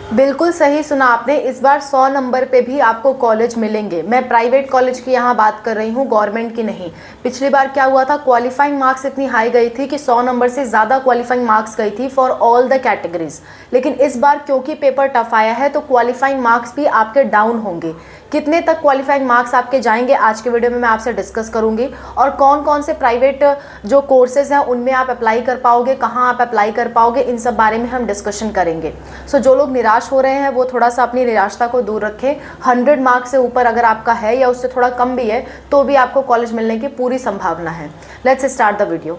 बिल्कुल सही सुना आपने। इस बार 100 नंबर पे भी आपको कॉलेज मिलेंगे। मैं प्राइवेट कॉलेज की यहाँ बात कर रही हूँ, गवर्नमेंट की नहीं। पिछली बार क्या हुआ था, क्वालिफाइंग मार्क्स इतनी हाई गई थी कि 100 नंबर से ज़्यादा क्वालिफाइंग मार्क्स गई थी फॉर ऑल द कैटेगरीज। लेकिन इस बार क्योंकि पेपर टफ आया है तो क्वालिफाइंग मार्क्स भी आपके डाउन होंगे। कितने तक क्वालिफाइंग मार्क्स आपके जाएंगे आज के वीडियो में मैं आपसे डिस्कस करूंगी, और कौन कौन से प्राइवेट जो कोर्सेज हैं उनमें आप अप्लाई कर पाओगे, कहाँ आप अप्लाई कर पाओगे, इन सब बारे में हम डिस्कशन करेंगे। सो जो लोग निराश हो रहे हैं वो थोड़ा सा अपनी निराशता को दूर रखें। 100 मार्क्स से ऊपर अगर आपका है या उससे थोड़ा कम भी है तो भी आपको कॉलेज मिलने की पूरी संभावना है। Let's start the video.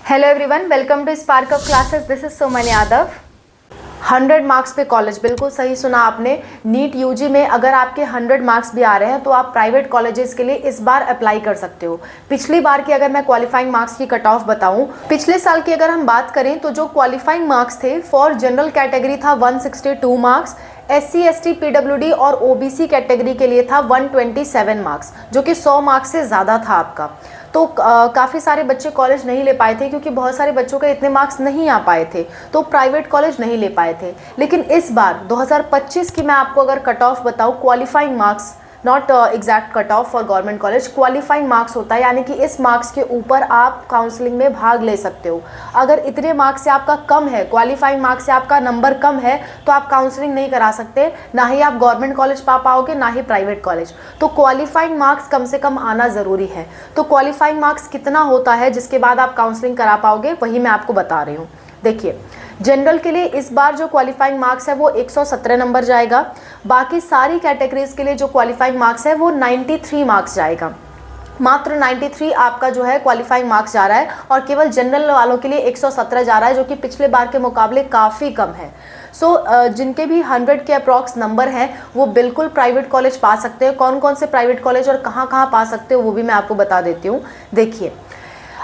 Hello everyone, welcome to spark of classes. This is Suman Yadav. 100 marks पे कॉलेज, बिल्कुल सही सुना आपने। नीट यूजी में अगर आपके 100 मार्क्स भी आ रहे हैं तो आप प्राइवेट कॉलेजेस के लिए इस बार अप्लाई कर सकते हो। पिछली बार की अगर मैं क्वालिफाइंग मार्क्स की कट ऑफ बताऊं, पिछले साल की अगर हम बात करें तो जो क्वालिफाइंग मार्क्स थे फॉर जनरल कैटेगरी था 162 मार्क्स, SC ST PWD और OBC कैटेगरी के लिए था 127 मार्क्स, जो कि 100 मार्क्स से ज़्यादा था आपका। तो काफ़ी सारे बच्चे कॉलेज नहीं ले पाए थे क्योंकि बहुत सारे बच्चों के इतने मार्क्स नहीं आ पाए थे, तो प्राइवेट कॉलेज नहीं ले पाए थे। लेकिन इस बार 2025 की मैं आपको अगर कट ऑफ बताऊँ, qualifying marks, not exact cut off for government college, qualifying marks होता है, यानी कि इस मार्क्स के ऊपर आप काउंसलिंग में भाग ले सकते हो। अगर इतने मार्क्स से आपका कम है, क्वालिफाइंग मार्क्स से आपका नंबर कम है, तो आप काउंसलिंग नहीं करा सकते, ना ही आप गवर्नमेंट कॉलेज पा पाओगे ना ही प्राइवेट कॉलेज। तो क्वालिफाइंग मार्क्स कम से कम आना ज़रूरी है। तो क्वालिफाइंग मार्क्स कितना होता है जिसके बाद आप काउंसलिंग करा पाओगे, वही मैं आपको बता रही हूँ। देखिए, जनरल के लिए इस बार जो क्वालिफाइंग मार्क्स है वो 117 नंबर जाएगा। बाकी सारी कैटेगरीज के लिए जो क्वालिफाइंग मार्क्स है वो 93 मार्क्स जाएगा। मात्र 93 आपका जो है क्वालिफाइंग मार्क्स जा रहा है, और केवल जनरल वालों के लिए 117 जा रहा है, जो कि पिछले बार के मुकाबले काफ़ी कम है। जिनके भी 100 के अप्रॉक्स नंबर हैं वो बिल्कुल प्राइवेट कॉलेज पा सकते हैं। कौन कौन से प्राइवेट कॉलेज और कहाँ कहाँ पा सकते हो वो भी मैं आपको बता देती हूँ। देखिए,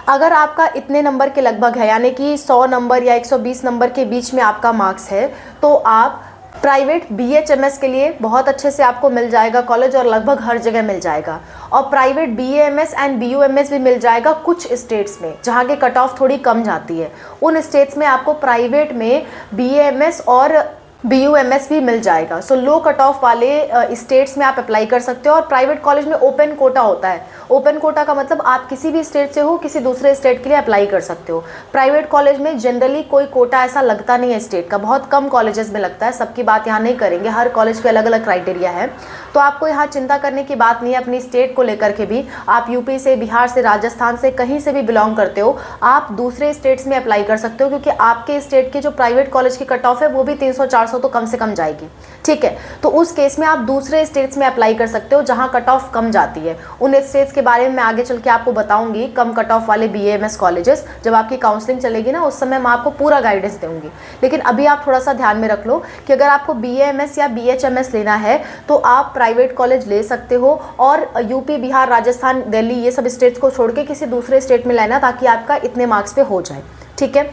अगर आपका इतने नंबर के लगभग है, यानी कि 100 नंबर या 120 नंबर के बीच में आपका मार्क्स है, तो आप प्राइवेट BHMS के लिए बहुत अच्छे से आपको मिल जाएगा कॉलेज, और लगभग हर जगह मिल जाएगा। और प्राइवेट BAMS एंड BUMS भी मिल जाएगा कुछ स्टेट्स में जहाँ की कट ऑफ थोड़ी कम जाती है। उन स्टेट्स में आपको प्राइवेट में BAMS और BUMS भी मिल जाएगा। लो कट ऑफ वाले स्टेट्स में आप अप्लाई कर सकते हो। और प्राइवेट कॉलेज में ओपन कोटा होता है। ओपन कोटा का मतलब आप किसी भी स्टेट से हो, किसी दूसरे स्टेट के लिए अप्लाई कर सकते हो। प्राइवेट कॉलेज में जनरली कोई कोटा ऐसा लगता नहीं है स्टेट का, बहुत कम कॉलेजेस में लगता है। सबकी बात यहाँ नहीं करेंगे, हर कॉलेज के अलग अलग क्राइटेरिया है, तो आपको यहाँ चिंता करने की बात नहीं है अपनी स्टेट को लेकर के भी। आप यूपी से, बिहार से, राजस्थान से, कहीं से भी बिलोंग करते हो, आप दूसरे स्टेट्स में अप्लाई कर सकते हो, क्योंकि आपके स्टेट की जो प्राइवेट कॉलेज की कट ऑफ है वो भी 300-400 तो कम से कम जाएगी। ठीक है, तो उस केस में आप दूसरे स्टेट्स में अप्लाई कर सकते हो जहाँ कट ऑफ कम जाती है। उन स्टेट्स के बारे में मैं आगे चल के आपको बताऊंगी, कम कट ऑफ वाले BAMS कॉलेजेस। जब आपकी काउंसलिंग चलेगी ना, उस समय मैं आपको पूरा गाइडेंस दूंगी। लेकिन अभी आप थोड़ा सा ध्यान में रख लो कि अगर आपको BAMS या BHMS लेना है तो आप प्राइवेट कॉलेज ले सकते हो, और यूपी, बिहार, राजस्थान, दिल्ली, ये सब स्टेट्स को छोड़ के किसी दूसरे स्टेट में लेना, ताकि आपका इतने मार्क्स पे हो जाए। ठीक है,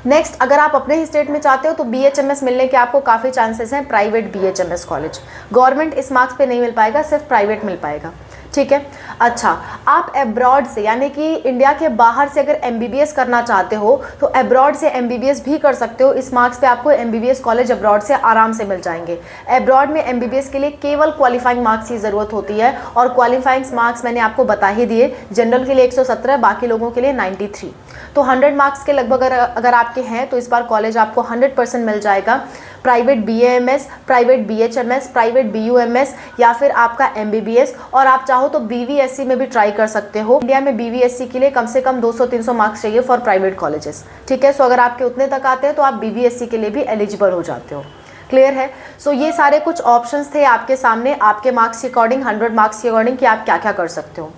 नेक्स्ट, अगर आप अपने ही स्टेट में चाहते हो तो BHMS मिलने के आपको काफ़ी चांसेस हैं। प्राइवेट BHMS कॉलेज, गवर्नमेंट इस मार्क्स पे नहीं मिल पाएगा, सिर्फ प्राइवेट मिल पाएगा। ठीक है, अच्छा, आप अब्रॉड से, यानी कि इंडिया के बाहर से अगर MBBS करना चाहते हो तो अब्रॉड से MBBS भी कर सकते हो। इस मार्क्स पे आपको MBBS कॉलेज अब्रॉड से आराम से मिल जाएंगे। अब्रॉड में MBBS के लिए केवल क्वालिफाइंग मार्क्स की ज़रूरत होती है, और क्वालिफाइंग मार्क्स मैंने आपको बता ही दिए। जनरल के लिए 117, बाकी लोगों के लिए 93। तो 100 मार्क्स के लगभग अगर आपके हैं तो इस बार कॉलेज आपको 100% मिल जाएगा। Private BAMS, private BHMS, private BUMS, या फिर आपका MBBS, और आप चाहो तो BVSC में भी ट्राई कर सकते हो। इंडिया में BVSC के लिए कम से कम 200-300 मार्क्स चाहिए फॉर प्राइवेट कॉलेजेस। ठीक है, अगर आपके उतने तक आते हैं तो आप BVSC के लिए भी एलिजिबल हो जाते हो। क्लियर है? ये सारे कुछ ऑप्शंस थे आपके सामने, आपके मार्क्स के अकॉर्डिंग, 100 मार्क्स के अकॉर्डिंग, कि आप क्या क्या कर सकते हो।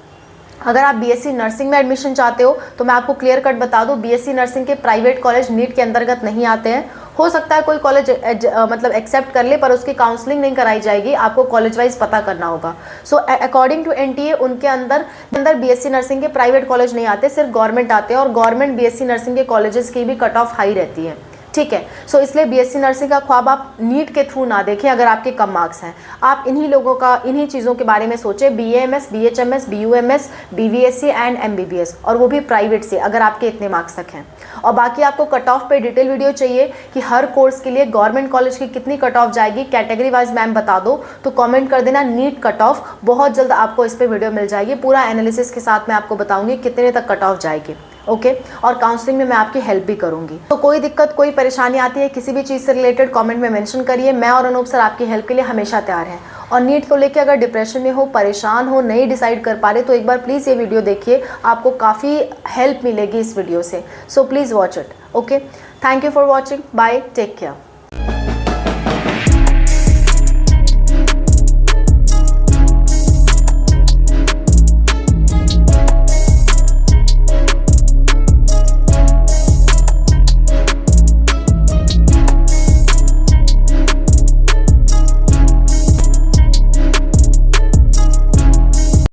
अगर आप BSc नर्सिंग में एडमिशन चाहते हो तो मैं आपको क्लियर कट बता दूं, BSc नर्सिंग के प्राइवेट कॉलेज नीट के अंतर्गत नहीं आते हैं। हो सकता है कोई कॉलेज मतलब एक्सेप्ट कर ले, पर उसकी काउंसलिंग नहीं कराई जाएगी, आपको कॉलेज वाइज पता करना होगा। अकॉर्डिंग टू NTA उनके अंदर BSc नर्सिंग के प्राइवेट कॉलेज नहीं आते, सिर्फ गवर्नमेंट आते हैं, और गवर्नमेंट BSc नर्सिंग के कॉलेजेस की भी कट ऑफ हाई रहती है। ठीक है। सो इसलिए बीएससी नर्सिंग का ख्वाब आप नीट के थ्रू ना देखें अगर आपके कम मार्क्स हैं। आप इन्हीं लोगों का, इन्हीं चीज़ों के बारे में सोचें, BAMS, BHMS, BUMS, BVSc and MBBS, और वो भी प्राइवेट से अगर आपके इतने मार्क्स तक हैं। और बाकी आपको कट ऑफ पे डिटेल वीडियो चाहिए कि हर कोर्स के लिए गवर्नमेंट कॉलेज की कितनी कट ऑफ जाएगी, कैटेगरी वाइज मैम बता दो, तो कमेंट कर देना नीट कट ऑफ। बहुत जल्द आपको इस पर वीडियो मिल जाएगी, पूरा एनालिसिस के साथ मैं आपको बताऊंगी कितने तक कट ऑफ जाएगी। ओके और काउंसलिंग में मैं आपकी हेल्प भी करूंगी। तो कोई दिक्कत, कोई परेशानी आती है किसी भी चीज़ से रिलेटेड, कमेंट में मेंशन करिए। मैं और अनूप सर आपकी हेल्प के लिए हमेशा तैयार हैं। और नीट को लेकर अगर डिप्रेशन में हो, परेशान हो, नहीं डिसाइड कर पा रहे, तो एक बार प्लीज़ ये वीडियो देखिए, आपको काफ़ी हेल्प मिलेगी इस वीडियो से। So please watch it. Okay, thank you for watching, bye, take care.